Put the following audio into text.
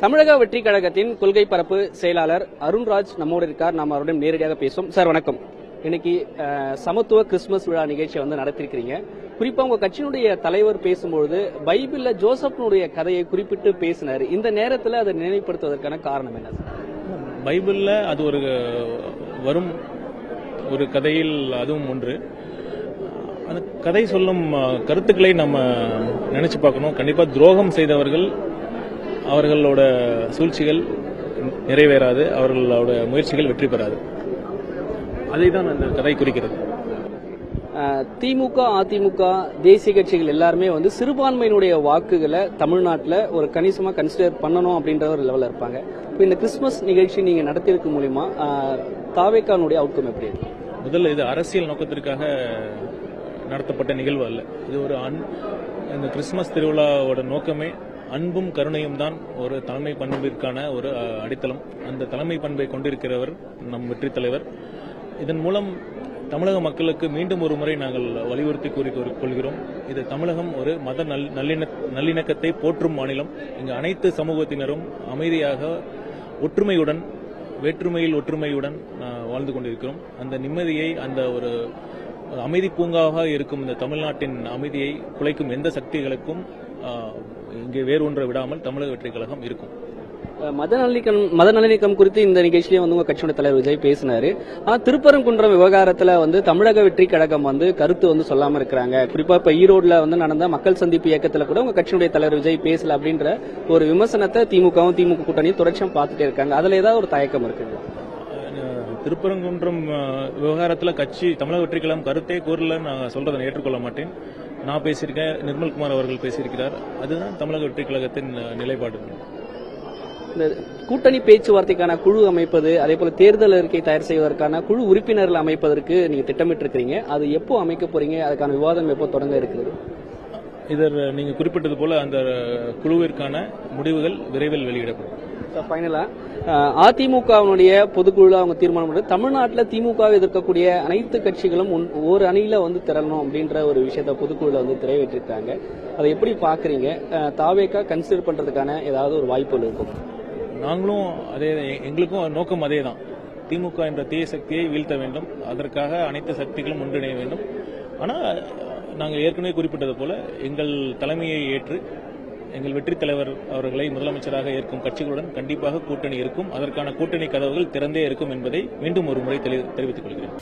தமிழக வெற்றி கழகத்தின் கொள்கை பரப்பு செயலாளர் அருண்ராஜ் நம்மோடு இருக்கார். நாம் அவருடன் நேரடியாக பேசுவோம். சார் வணக்கம். இன்னைக்கு சமத்துவ கிறிஸ்துமஸ் விழா நிகழ்ச்சியை நடத்திருக்கிறீங்க. குறிப்பா உங்க கட்சியினுடைய தலைவர் பேசும்பொழுது பைபிள்ல ஜோசப்னுடைய கதையை குறிப்பிட்டு பேசினார். இந்த நேரத்தில் அதை நினைவுபடுத்துவதற்கான காரணம் என்ன? பைபிள்ல அது ஒரு வரும் ஒரு கதையில் அதுவும் ஒன்று. அந்த கதை சொல்லும் கருத்துக்களை நம்ம நினைச்சு பார்க்கணும். கண்டிப்பா துரோகம் செய்தவர்கள் அவர்களோட சூழ்ச்சிகள் நிறைவேறாது, அவர்களோட முயற்சிகள் வெற்றி பெறாது. அதை தான் அந்த கதை குறிக்கிறது. திமுக, அதிமுக, தேசிய கட்சிகள் எல்லாருமே சிறுபான்மையினுடைய வாக்குகளை தமிழ்நாட்டில் ஒரு கணிசமா கன்சிடர் பண்ணணும் அப்படின்ற ஒரு லெவலில் இருப்பாங்க. இப்போ இந்த கிறிஸ்துமஸ் நிகழ்ச்சி நீங்க நடத்தியதுக்கு மூலியமா தாவேக்கானுடைய அவுட்கம் எப்படி இருக்கு? முதல்ல இது அரசியல் நோக்கத்திற்காக நடத்தப்பட்ட நிகழ்வு அல்ல. இது ஒரு இந்த கிறிஸ்துமஸ் திருவிழாவோட நோக்கமே அன்பும் கருணையும் தான் ஒரு தலைமை பண்பிற்கான ஒரு அடித்தளம். அந்த தலைமை பண்பை கொண்டிருக்கிறவர் நம் வெற்றி தலைவர். இதன் மூலம் தமிழக மக்களுக்கு மீண்டும் ஒரு முறை நாங்கள் வலியுறுத்தி கூறிக்கொள்கிறோம். இது தமிழகம் ஒரு மத நல்லிணக்கத்தை போற்றும் மாநிலம். இங்கு அனைத்து சமூகத்தினரும் அமைதியாக ஒற்றுமையுடன், வேற்றுமையில் ஒற்றுமையுடன் வாழ்ந்து கொண்டிருக்கிறோம். அந்த நிம்மதியை, அந்த ஒரு அமைதி பூங்காவாக இருக்கும் இந்த தமிழ்நாட்டின் அமைதியை குலைக்கும் எந்த சக்திகளுக்கும் இங்கே வேரூன்ற விடாமல் தமிழக வெற்றி கழகம் இருக்கும். மத நல்லிணக்கம் குறித்து இந்த நிகழ்ச்சியிலே உங்க கட்சியுடைய தலைவர் விஜய் பேசினாரு. ஆனா திருப்பரங்குன்றம் விவகாரத்துல தமிழக வெற்றி கழகம் கருத்து சொல்லாம இருக்கிறாங்க. குறிப்பா இப்ப ஈரோடுல நடந்த மக்கள் சந்திப்பு இயக்கத்துல கூட உங்க கட்சியுடைய தலைவர் விஜய் பேசல அப்படின்ற ஒரு விமர்சனத்தை திமுகவும் திமுக கூட்டணியும் தொடர்ச்சியா பார்த்துட்டே இருக்காங்க. அதுல ஏதாவது ஒரு தயக்கம் இருக்குங்க? திருப்பரங்குன்றம் விவகாரத்துல கட்சி தமிழக வெற்றி கழகம் கருத்தே கூறல நான் சொல்றதை ஏற்றுக்கொள்ள மாட்டேன். நான் பேசியிருக்கேன், நிர்மல்குமார் அவர்கள் பேசியிருக்கிறார். அதுதான் தமிழக வெற்றி கழகத்தின் நிலைப்பாடு. இந்த கூட்டணி பேச்சுவார்த்தைக்கான குழு அமைப்பது, அதே போல தேர்தல் அறிக்கை தயார் செய்வதற்கான குழு உறுப்பினர்கள் அமைப்பதற்கு நீங்க திட்டமிட்டு இருக்கிறீங்க. அது எப்போ அமைக்க போறீங்க? அதுக்கான விவாதம் எப்போ தொடங்க இருக்கிறது? இதில் நீங்க குறிப்பிட்டது போல அந்த குழுவிற்கான முடிவுகள் விரைவில் வெளியிடப்படும். ஃபைனலா அதிமுகவினுடைய பொதுக்குழு அவங்க தீர்மானம் பண்ணி தமிழ்நாட்டில் திமுக எதிர்க்கக்கூடிய அனைத்து கட்சிகளும் ஒரு அணியில திரளணும் அப்படின்ற ஒரு விஷயத்த பொதுக்குழுல நிறைவேற்றிருக்காங்க. அதை எப்படி பாக்குறீங்க? தாவேக்கா கன்சிடர் பண்றதுக்கான ஏதாவது ஒரு வாய்ப்புகள் இருக்கும்? நாங்களும் அதே, எங்களுக்கும் நோக்கம் அதே தான். திமுக என்ற தீய சக்தியை வீழ்த்த வேண்டும். அதற்காக அனைத்து சக்திகளும் ஒன்றிணைய வேண்டும். ஆனால் நாங்கள் ஏற்கனவே குறிப்பிட்டது போல எங்கள் தலைமையை ஏற்று எங்கள் வெற்றி தலைவர் அவர்களை முதலமைச்சராக ஏற்கும் கட்சிகளுடன் கண்டிப்பாக கூட்டணி இருக்கும். அதற்கான கூட்டணி கதவுகள் திறந்தே இருக்கும் என்பதை மீண்டும் ஒரு முறை தெரிவித்துக் கொள்கிறேன்.